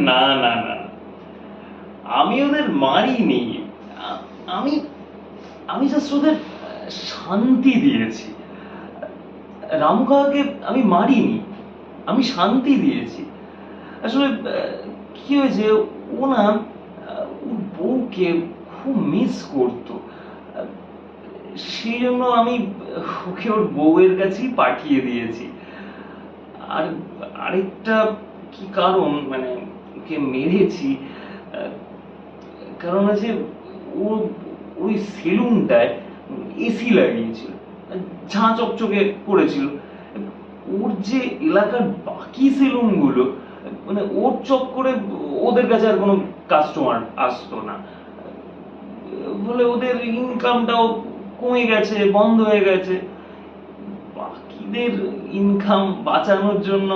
না না না, আমি ওদের মারিনি। আমি আমি জাস্ট ওদের শান্তি দিয়েছি। রামু কাকাকে আমি মারিনি, আমি শান্তি দিয়েছি। আসলে কি হয়েছে, ও না ওর বউকে খুব মিস করতো। সেই জন্য আমি ওকে ওর বউয়ের কাছেই পাঠিয়ে দিয়েছি। আর আরেকটা কি কারণ, মানে ওকে মেরেছি কারণ আছে, ও ওই সেলুনটায় এসি লাগিয়েছিল, ঝাঁ চকচকে করেছিল। ওর যে এলাকার বাকি সেলুন গুলো, মানে ওর চক্করে ওদের কাছে আর কোনো কাস্টমার আসতো না বলে ওদের ইনকামটাও কমে গেছে, বন্ধ হয়ে গেছে। বাকিদের ইনকাম বাঁচানোর জন্য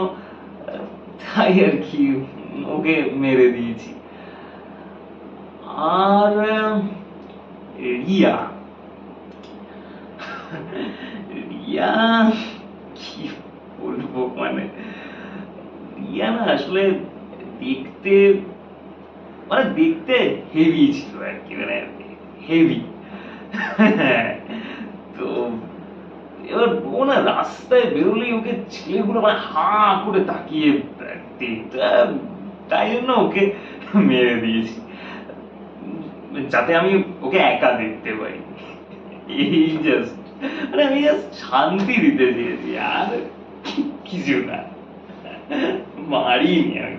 তাই আর কি ওকে মেরে দিয়েছি। আর রিয়া, রিয়া কি বলবো, মানে রিয়া না আসলে দেখতে, মানে দেখতে হেভি ছিল আর কি, মানে হেভি। তো এবার ও না রাস্তায় বেরোলেই ওকে ছেলেগুলো মানে হাঁ করে তাকিয়ে দেখতো। তাই জন্য ওকে মেরে দিয়েছি, যাতে আমি ওকে একা দেখতে পাই। এই জাস্ট, মানে আমি জাস্ট শান্তি দিতে চেয়েছি, আর কিছু না, মারিনি আমি।